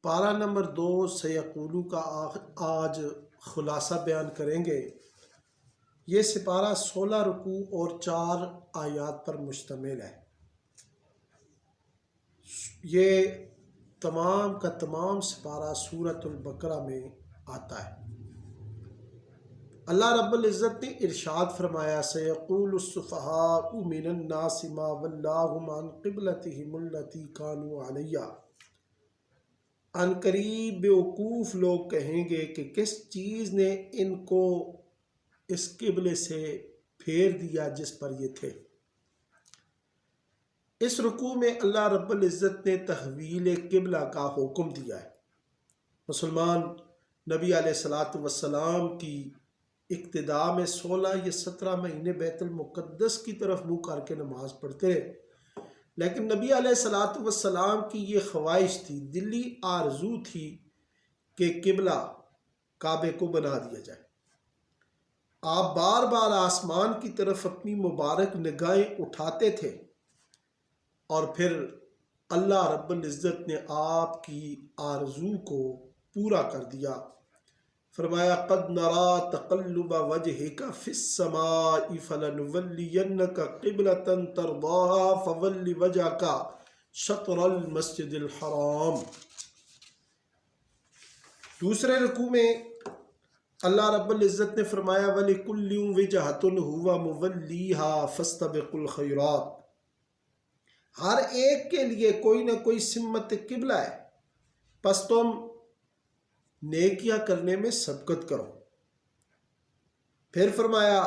پارہ نمبر 2 سیقولو کا آج خلاصہ بیان کریں گے۔ یہ سپارہ 16 رکوع اور 4 آیات پر مشتمل ہے۔ یہ تمام کا تمام سپارہ سورۃ البقرہ میں آتا ہے۔ اللہ رب العزت نے ارشاد فرمایا سیقول السفہاء من الناس ما ولاہم عن قبلتہم التی کانوا علیہا، ان قریب بیوقوف لوگ کہیں گے کہ کس چیز نے ان کو اس قبلے سے پھیر دیا جس پر یہ تھے۔ اس رکوع میں اللہ رب العزت نے تحویل قبلہ کا حکم دیا ہے۔ مسلمان نبی علیہ السلام کی ابتدا میں 16 یا 17 مہینے بیت المقدس کی طرف منہ کر کے نماز پڑھتے رہے، لیکن نبی علیہ السلام کی یہ خواہش تھی، دلی آرزو تھی کہ قبلہ کعبے کو بنا دیا جائے۔ آپ بار بار آسمان کی طرف اپنی مبارک نگاہیں اٹھاتے تھے اور پھر اللہ رب العزت نے آپ کی آرزو کو پورا کر دیا۔ فرمایا قد نرا تقلب وجہک فی السماء فلنولینک قبلۃ ترضاها فول وجہک شطر المسجد الحرام۔ دوسرے رکوع میں اللہ رب العزت نے فرمایا وَلِكُلٍّ وِجْهَةٌ هُوَ مُوَلِّيهَا فَاسْتَبِقُوا الْخَيْرَاتِ، ہر ایک کے لیے کوئی نہ کوئی سمت قبلہ ہے، پس تم نیکیاں کرنے میں سبقت کرو۔ پھر فرمایا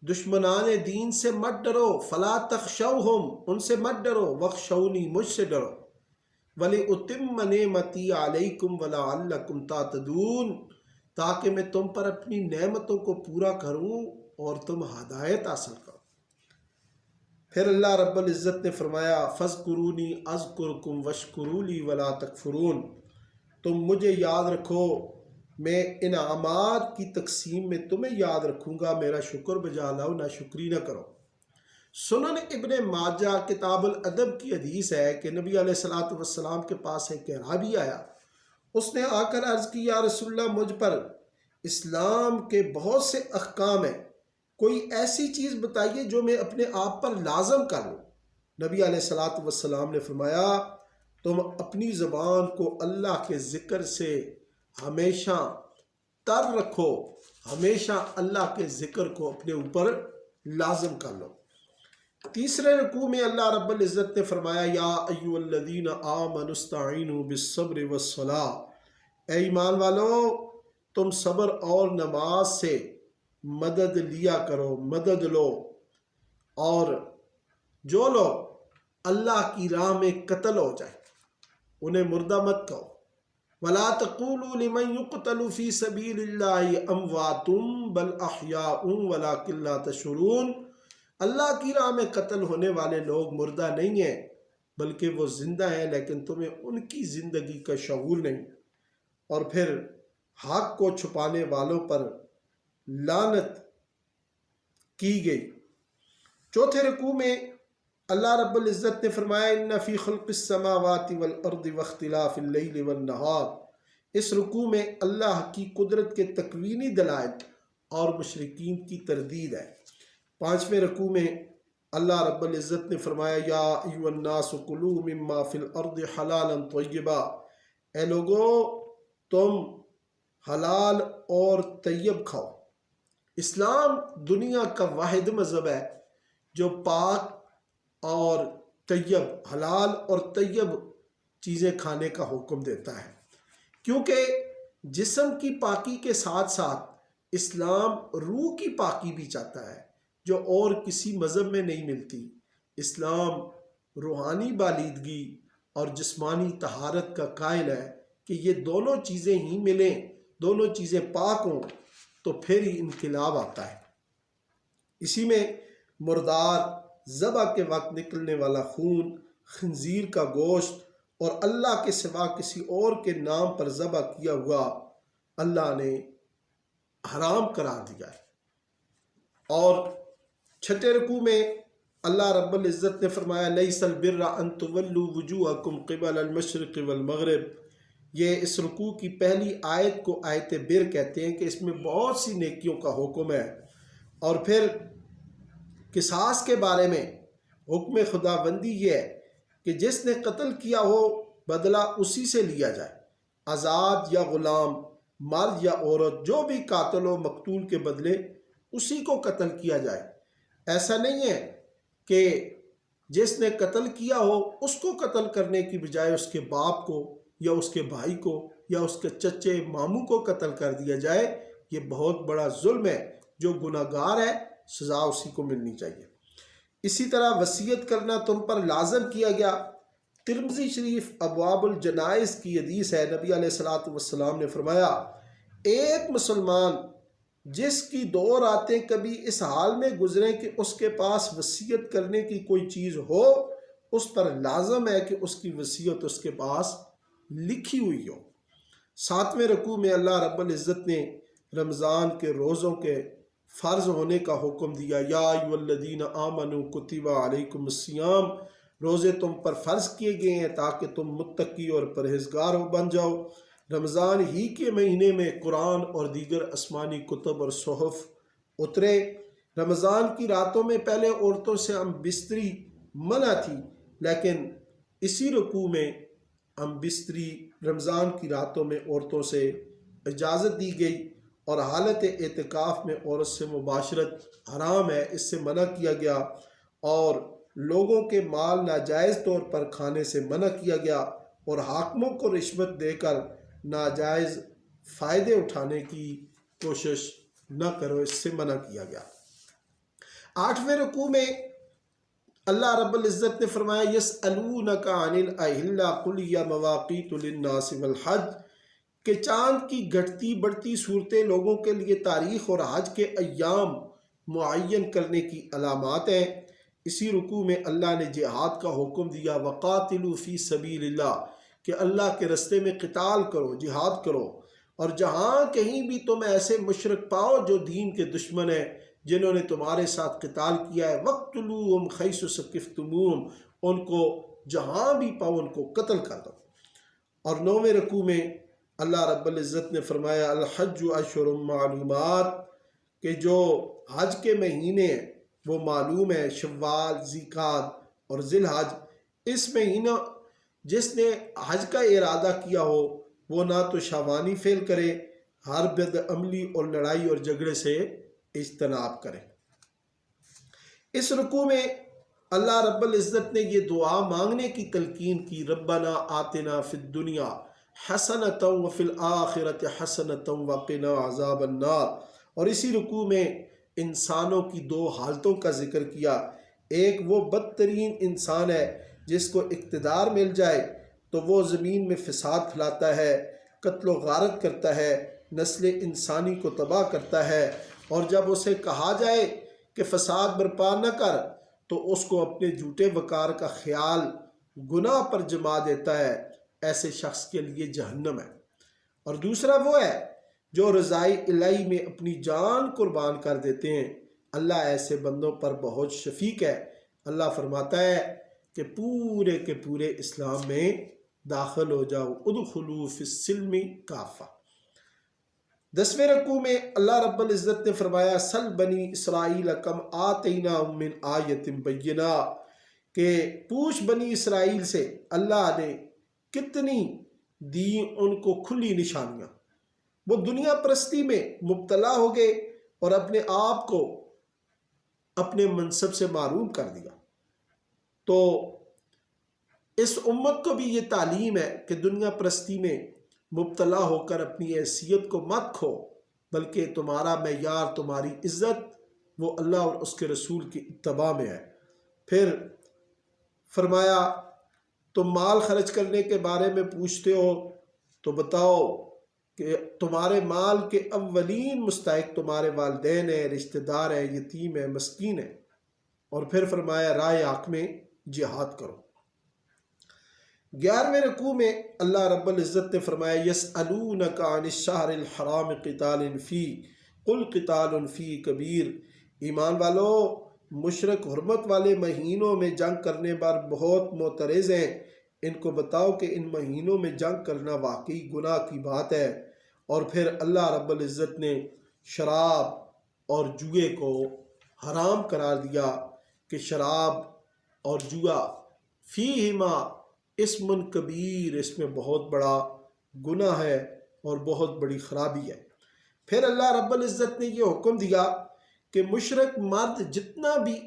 دشمنان دین سے مت ڈرو، فلا تخشوہم، ان سے مت ڈرو، وخشونی، مجھ سے ڈرو، وَلِأُتِمَّ نِعْمَتِي عَلَيْكُمْ وَلَعَلَّكُمْ تَهْتَدُونَ، تاکہ میں تم پر اپنی نعمتوں کو پورا کروں اور تم ہدایت حاصل کرو۔ پھر اللہ رب العزت نے فرمایا فَاذْكُرُونِي أَذْكُرْكُمْ وَاشْكُرُوا لِي وَلَا تَكْفُرُونَ، تم مجھے یاد رکھو، میں انعامات کی تقسیم میں تمہیں یاد رکھوں گا، میرا شکر بجا لاؤ، ناشکری نہ کرو۔ سنن ابن ماجہ کتاب الادب کی حدیث ہے کہ نبی علیہ السلام کے پاس ایک اعرابی آیا، اس نے آ کر عرض کی یا رسول اللہ مجھ پر اسلام کے بہت سے احکام ہیں، کوئی ایسی چیز بتائیے جو میں اپنے آپ پر لازم کر لوں۔ نبی علیہ السلام نے فرمایا تم اپنی زبان کو اللہ کے ذکر سے ہمیشہ تر رکھو، ہمیشہ اللہ کے ذکر کو اپنے اوپر لازم کر لو۔ تیسرے رکوع میں اللہ رب العزت نے فرمایا یا ایھا الذین آمنوا استعینوا بالصبر والصلاۃ، اے ایمان والو تم صبر اور نماز سے مدد لیا کرو، مدد لو، اور جو لوگ اللہ کی راہ میں قتل ہو جائے انہیں مردہ مت کہو۔ وَلَا تَقُولُوا لِمَنْ يُقْتَلُ فِي سَبِيلِ اللَّهِ أَمْوَاتٌ بَلْ أَحْيَاءٌ وَلَٰكِن لَا تَشْعُرُونَ، اللہ کی راہ میں قتل ہونے والے لوگ مردہ نہیں ہیں بلکہ وہ زندہ ہیں، لیکن تمہیں ان کی زندگی کا شعور نہیں۔ اور پھر حق کو چھپانے والوں پر لعنت کی گئی۔ چوتھے رکوع میں اللہ رب العزت نے فرمایا ان فی خلق السماوات والارض واختلاف اللیل والنہار، اس رکوع میں اللہ کی قدرت کے تکوینی دلائل اور مشرکین کی تردید ہے۔ پانچویں رکوع میں اللہ رب العزت نے فرمایا یا ایھا الناس کلوا مما فی الارض حلالا طیبا، اے لوگو تم حلال اور طیب کھاؤ۔ اسلام دنیا کا واحد مذہب ہے جو پاک اور طیب، حلال اور طیب چیزیں کھانے کا حکم دیتا ہے، کیونکہ جسم کی پاکی کے ساتھ ساتھ اسلام روح کی پاکی بھی چاہتا ہے جو اور کسی مذہب میں نہیں ملتی۔ اسلام روحانی بالیدگی اور جسمانی طہارت کا قائل ہے کہ یہ دونوں چیزیں ہی ملیں، دونوں چیزیں پاک ہوں تو پھر ہی انقلاب آتا ہے۔ اسی میں مردار، ذبح کے وقت نکلنے والا خون، خنزیر کا گوشت اور اللہ کے سوا کسی اور کے نام پر ذبح کیا ہوا اللہ نے حرام قرار دیا ہے۔ اور چھٹے رکوع میں اللہ رب العزت نے فرمایا لیس البر ان تولوا وجوہکم قبل المشرق والمغرب، یہ اس رکوع کی پہلی آیت کو آیت بر کہتے ہیں کہ اس میں بہت سی نیکیوں کا حکم ہے۔ اور پھر قصاص کے بارے میں حکم خداوندی یہ ہے کہ جس نے قتل کیا ہو بدلہ اسی سے لیا جائے، آزاد یا غلام، مرد یا عورت، جو بھی قاتل و مقتول کے بدلے اسی کو قتل کیا جائے۔ ایسا نہیں ہے کہ جس نے قتل کیا ہو اس کو قتل کرنے کی بجائے اس کے باپ کو یا اس کے بھائی کو یا اس کے چچے ماموں کو قتل کر دیا جائے۔ یہ بہت بڑا ظلم ہے، جو گناہ گار ہے سزا اسی کو ملنی چاہیے۔ اسی طرح وصیت کرنا تم پر لازم کیا گیا۔ ترمذی شریف ابواب الجنائز کی حدیث ہے، نبی علیہ الصلوۃ والسلام نے فرمایا ایک مسلمان جس کی 2 راتیں کبھی اس حال میں گزریں کہ اس کے پاس وصیت کرنے کی کوئی چیز ہو، اس پر لازم ہے کہ اس کی وصیت اس کے پاس لکھی ہوئی ہو۔ 7ویں رکوع میں اللہ رب العزت نے رمضان کے روزوں کے فرض ہونے کا حکم دیا۔ یا ایھا الذین آمنوا کتب علیکم الصیام، روزے تم پر فرض کیے گئے ہیں تاکہ تم متقی اور پرہیزگار بن جاؤ۔ رمضان ہی کے مہینے میں قرآن اور دیگر آسمانی کتب اور صحف اترے۔ رمضان کی راتوں میں پہلے عورتوں سے ہم بستری منع تھی، لیکن اسی رکوع میں ہم بستری رمضان کی راتوں میں عورتوں سے اجازت دی گئی، اور حالت اعتکاف میں عورت سے مباشرت حرام ہے، اس سے منع کیا گیا، اور لوگوں کے مال ناجائز طور پر کھانے سے منع کیا گیا، اور حاکموں کو رشوت دے کر ناجائز فائدے اٹھانے کی کوشش نہ کرو، اس سے منع کیا گیا۔ 8ویں رکوع میں اللہ رب العزت نے فرمایا یسألونک عن الأہلہ قل ہی مواقیت للناس والحج، کہ چاند کی گھٹتی بڑھتی صورتیں لوگوں کے لیے تاریخ اور حج کے ایام معین کرنے کی علامات ہیں۔ اسی رکوع میں اللہ نے جہاد کا حکم دیا، وقاتلوا فی سبیل اللہ، کہ اللہ کے رستے میں قتال کرو، جہاد کرو، اور جہاں کہیں بھی تم ایسے مشرک پاؤ جو دین کے دشمن ہیں، جنہوں نے تمہارے ساتھ قتال کیا ہے، وقتلوہم حیث ثقفتموہم، ان کو جہاں بھی پاؤ ان کو قتل کر دو۔ اور 9ویں رکوع میں اللہ رب العزت نے فرمایا الحج اشہر معلومات، کہ جو حج کے مہینے ہیں وہ معلوم ہے، شوال، ذیقعد اور ذی الحج۔ اس مہینہ جس نے حج کا ارادہ کیا ہو وہ نہ تو شاوانی فعل کرے، ہر بد عملی اور لڑائی اور جھگڑے سے اجتناب کرے۔ اس رکوع میں اللہ رب العزت نے یہ دعا مانگنے کی تلقین کی، ربنا آتنا فی الدنیا حسنۃ وفی الآخرۃ حسنۃ وقنا عذاب النار۔ اور اسی رکوع میں انسانوں کی 2 حالتوں کا ذکر کیا۔ ایک وہ بدترین انسان ہے جس کو اقتدار مل جائے تو وہ زمین میں فساد پھیلاتا ہے، قتل و غارت کرتا ہے، نسل انسانی کو تباہ کرتا ہے، اور جب اسے کہا جائے کہ فساد برپا نہ کر تو اس کو اپنے جھوٹے وقار کا خیال گناہ پر جما دیتا ہے۔ ایسے شخص کے لیے جہنم ہے۔ اور دوسرا وہ ہے جو رضائے الہی میں اپنی جان قربان کر دیتے ہیں۔ اللہ ایسے بندوں پر بہت شفیق ہے۔ اللہ فرماتا ہے کہ پورے کے پورے اسلام میں داخل ہو جاؤ، ادخلوا فی السلم کافہ۔ 10ویں رکوع میں اللہ رب العزت نے فرمایا سل بنی اسرائیل کم آتیناہم من آیۃ بینہ، کہ پوچھ بنی اسرائیل سے اللہ نے کتنی دی ان کو کھلی نشانیاں۔ وہ دنیا پرستی میں مبتلا ہو گئے اور اپنے آپ کو اپنے منصب سے محروم کر دیا۔ تو اس امت کو بھی یہ تعلیم ہے کہ دنیا پرستی میں مبتلا ہو کر اپنی حیثیت کو مت کھو، بلکہ تمہارا معیار، تمہاری عزت وہ اللہ اور اس کے رسول کی اتباع میں ہے۔ پھر فرمایا تم مال خرچ کرنے کے بارے میں پوچھتے ہو تو بتاؤ کہ تمہارے مال کے اولین مستحق تمہارے والدین ہیں، رشتہ دار ہیں، یتیم ہیں، مسکین ہیں۔ اور پھر فرمایا راہ حق میں جہاد کرو۔ 11ویں رکوع میں اللہ رب العزت نے فرمایا یسألونک عن الشہر الحرام قتال فیہ قل قتال فیہ کبیر۔ ایمان والو، مشرک حرمت والے مہینوں میں جنگ کرنے پر بہت معترض ہیں، ان کو بتاؤ کہ ان مہینوں میں جنگ کرنا واقعی گناہ کی بات ہے۔ اور پھر اللہ رب العزت نے شراب اور جوئے کو حرام قرار دیا کہ شراب اور جوا فیہما اسم کبیر، اس میں بہت بڑا گناہ ہے اور بہت بڑی خرابی ہے۔ پھر اللہ رب العزت نے یہ حکم دیا کہ مشرک مرد جتنا بھی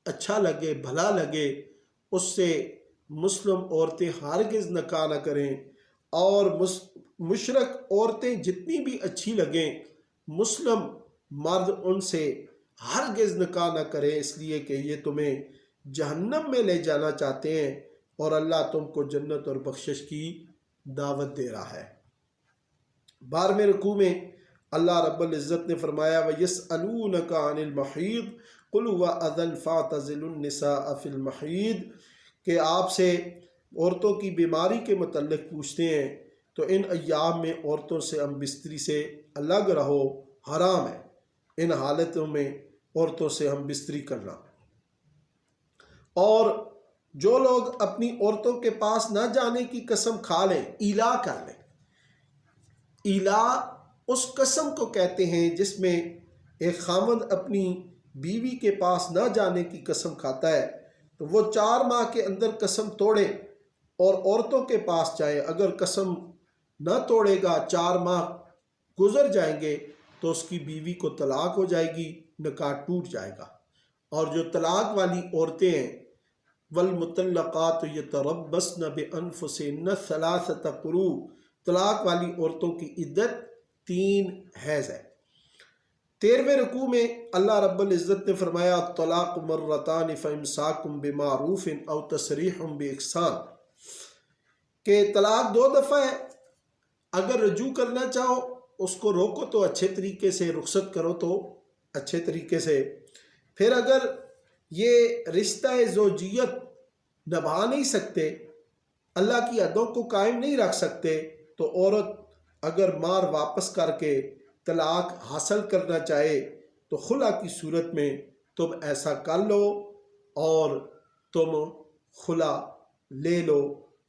اچھا لگے بھلا لگے اس سے مسلم عورتیں ہرگز نکاح نہ کریں، اور مشرک عورتیں جتنی بھی اچھی لگیں مسلم مرد ان سے ہرگز نکاح نہ کریں، اس لیے کہ یہ تمہیں جہنم میں لے جانا چاہتے ہیں اور اللہ تم کو جنت اور بخشش کی دعوت دے رہا ہے۔ 12ویں رکوع میں اللہ رب العزت نے فرمایا وَيَسْأَلُونَكَ عَنِ الْمَحِيضِ قُلْ هُوَ أَذًى فَاعْتَزِلُوا النِّسَاءَ فِي الْمَحِيضِ، کہ آپ سے عورتوں کی بیماری کے متعلق پوچھتے ہیں تو ان ایام میں عورتوں سے ہم بستری سے الگ رہو، حرام ہے ان حالتوں میں عورتوں سے ہم بستری کرنا۔ اور جو لوگ اپنی عورتوں کے پاس نہ جانے کی قسم کھا لیں، ایلا کر لیں، ایلا اس قسم کو کہتے ہیں جس میں ایک خاوند اپنی بیوی کے پاس نہ جانے کی قسم کھاتا ہے تو وہ 4 ماہ کے اندر قسم توڑے اور عورتوں کے پاس جائے۔ اگر قسم نہ توڑے گا، 4 ماہ گزر جائیں گے تو اس کی بیوی کو طلاق ہو جائے گی، نکاح ٹوٹ جائے گا۔ اور جو طلاق والی عورتیں ہیں والمطلقات یتربصن بانفسہن 3 قروء، طلاق والی عورتوں کی عدت 3 حیض ہے۔ 13ویں رکوع میں اللہ رب العزت نے فرمایا الطلاق مرتان فامساکم بمعروف او تسریح باحسان، کہ طلاق 2 دفعہ ہے، اگر رجوع کرنا چاہو اس کو روکو تو اچھے طریقے سے، رخصت کرو تو اچھے طریقے سے۔ پھر اگر یہ رشتہ زوجیت نبھا نہیں سکتے، اللہ کی حدوں کو قائم نہیں رکھ سکتے، تو عورت اگر مار واپس کر کے طلاق حاصل کرنا چاہے تو خلا کی صورت میں تم ایسا کر لو اور تم خلا لے لو۔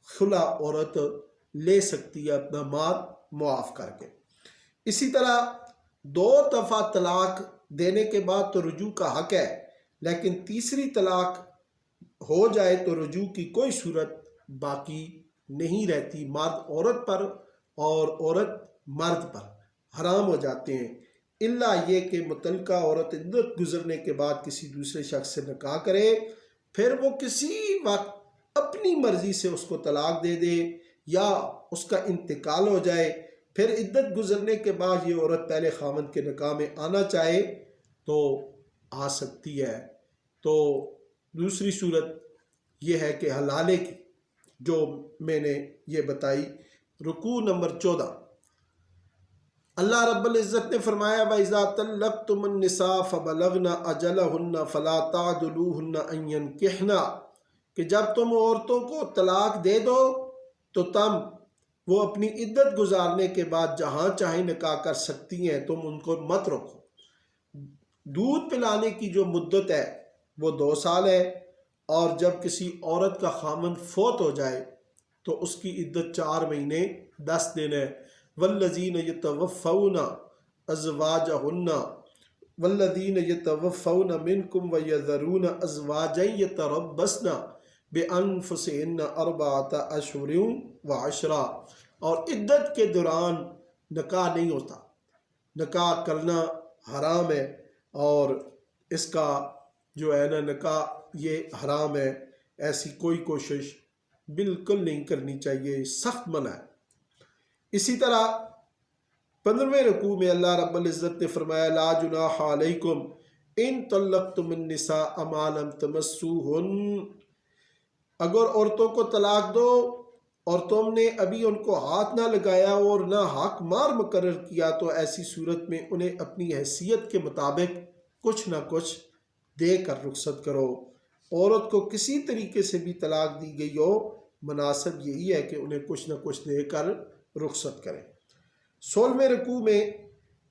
خلا عورت لے سکتی ہے اپنا مار معاف کر کے۔ اسی طرح 2 دفعہ طلاق دینے کے بعد تو رجوع کا حق ہے، لیکن تیسری طلاق ہو جائے تو رجوع کی کوئی صورت باقی نہیں رہتی، مرد عورت پر اور عورت مرد پر حرام ہو جاتے ہیں، الا یہ کہ متعلقہ عورت عدت گزرنے کے بعد کسی دوسرے شخص سے نکاح کرے، پھر وہ کسی وقت اپنی مرضی سے اس کو طلاق دے دے یا اس کا انتقال ہو جائے، پھر عدت گزرنے کے بعد یہ عورت پہلے خاوند کے نکاح میں آنا چاہے تو آ سکتی ہے۔ تو دوسری صورت یہ ہے کہ حلالے کی جو میں نے یہ بتائی۔ رکوع نمبر 14 اللہ رب العزت نے فرمایا وَإِذَا طَلَّقْتُمُ النِّسَاءَ فَبَلَغْنَ أَجَلَهُنَّ فَلَا تَعْضُلُوهُنَّ أَن يَنكِحْنَ، کہ جب تم عورتوں کو طلاق دے دو تو تم وہ اپنی عدت گزارنے کے بعد جہاں چاہیں نکاح کر سکتی ہیں، تم ان کو مت روکو۔ دودھ پلانے کی جو مدت ہے وہ 2 سال ہے، اور جب کسی عورت کا خامند فوت ہو جائے تو اس کی عدت 4 مہینے 10 دن ہے۔ والذین یتوفون منکم ویذرون ازواجا یتربصن بانفسہن 4 اشہر و10، اور عدت کے دوران نکاح نہیں ہوتا، نکاح کرنا حرام ہے، اور اس کا جو ہے نا نکاح یہ حرام ہے، ایسی کوئی کوشش بالکل نہیں کرنی چاہیے، سخت منع ہے۔ اسی طرح 15ویں رکوع میں اللہ رب العزت نے فرمایا لا جناح علیکم ان طلقتم النساء ما لم تمسوہن، اگر عورتوں کو طلاق دو اور تم نے ابھی ان کو ہاتھ نہ لگایا اور نہ حق مار مقرر کیا تو ایسی صورت میں انہیں اپنی حیثیت کے مطابق کچھ نہ کچھ دے کر رخصت کرو۔ عورت کو کسی طریقے سے بھی طلاق دی گئی ہو، مناسب یہی ہے کہ انہیں کچھ نہ کچھ دے کر رخصت کریں۔ 16ویں رکوع میں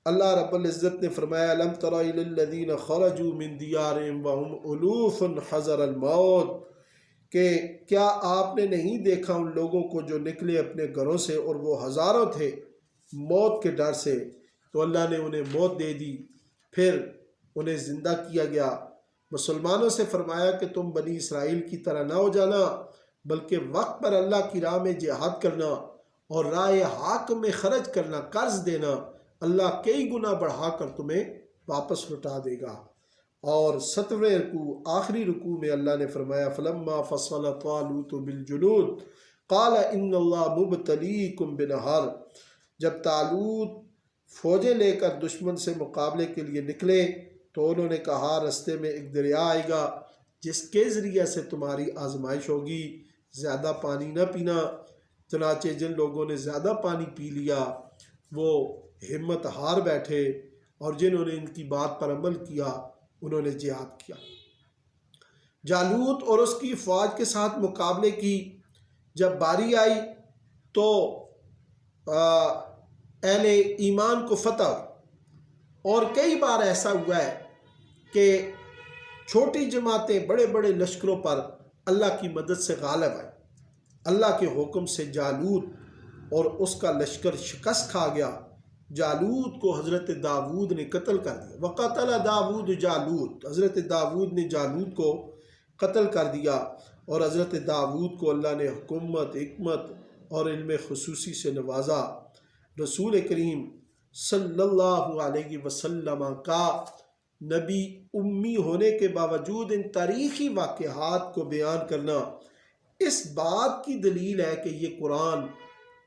اللہ رب العزت نے فرمایا لم تر الی الذین خرجوا من دیارہم وهم الوف حذر الموت، کہ کیا آپ نے نہیں دیکھا ان لوگوں کو جو نکلے اپنے گھروں سے اور وہ ہزاروں تھے موت کے ڈر سے، تو اللہ نے انہیں موت دے دی، پھر انہیں زندہ کیا گیا۔ مسلمانوں سے فرمایا کہ تم بنی اسرائیل کی طرح نہ ہو جانا، بلکہ وقت پر اللہ کی راہ میں جہاد کرنا اور راہ حق میں خرچ کرنا، قرض دینا، اللہ کئی گنا بڑھا کر تمہیں واپس لوٹا دے گا۔ اور 7ویں رکوع آخری رکوع میں اللہ نے فرمایا فلما فصل طالوت بالجنود قال ان اللہ مبتلیکم بنہر، جب طالوت فوجیں لے کر دشمن سے مقابلے کے لیے نکلے تو انہوں نے کہا رستے میں ایک دریا آئے گا جس کے ذریعے سے تمہاری آزمائش ہوگی، زیادہ پانی نہ پینا۔ چنانچہ جن لوگوں نے زیادہ پانی پی لیا وہ ہمت ہار بیٹھے، اور جنہوں نے ان کی بات پر عمل کیا انہوں نے جہاد کیا۔ جالوت اور اس کی فوج کے ساتھ مقابلے کی جب باری آئی تو اہل ایمان کو فتح ہوئی، اور کئی بار ایسا ہوا ہے کہ چھوٹی جماعتیں بڑے بڑے لشکروں پر اللہ کی مدد سے غالب آئیں۔ اللہ کے حکم سے جالوت اور اس کا لشکر شکست کھا گیا۔ جالوت کو حضرت داود نے قتل کر دیا۔ وقتل داود جالوت، حضرت داود نے جالوت کو قتل کر دیا، اور حضرت داود کو اللہ نے حکومت، حکمت اور علم خصوصی سے نوازا۔ رسول کریم صلی اللہ علیہ وسلم کا نبی امی ہونے کے باوجود ان تاریخی واقعات کو بیان کرنا اس بات کی دلیل ہے کہ یہ قرآن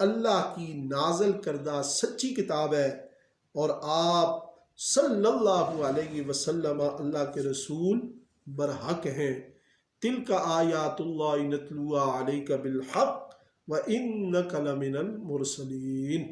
اللہ کی نازل کردہ سچی کتاب ہے، اور آپ صلی اللہ علیہ وسلم اللہ کے رسول برحق ہیں۔ تلک آیات اللہ نتلوها علیک بالحق وانک لمن المرسلین۔